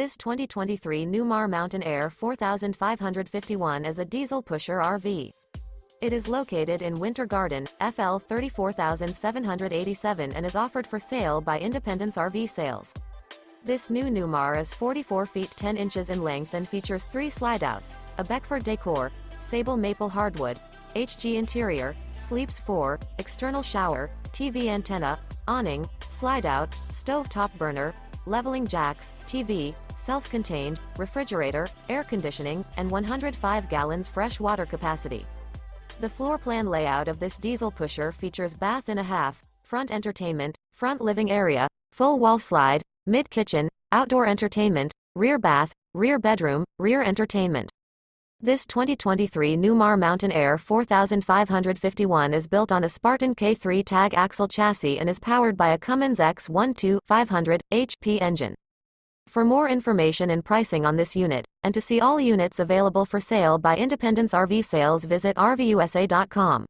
This 2023 Newmar Mountain Aire 4551 is a diesel pusher RV. It is located in Winter Garden, FL 34787 and is offered for sale by Independence RV Sales. This new Newmar is 44 feet 10 inches in length and features 3 slideouts, a Beckford Decor, Sable Maple Hardwood, HG interior, sleeps 4, external shower, TV antenna, awning, slideout, stovetop burner, leveling jacks, TV, self-contained, refrigerator, air conditioning, and 105 gallons fresh water capacity. The floor plan layout of this diesel pusher features bath and a half, front entertainment, front living area, full wall slide, mid-kitchen, outdoor entertainment, rear bath, rear bedroom, rear entertainment. This 2023 Newmar Mountain Aire 4551 is built on a Spartan K3 Tag Axle chassis and is powered by a Cummins X12 500 HP engine. For more information and pricing on this unit, and to see all units available for sale by Independence RV Sales, visit RVUSA.com.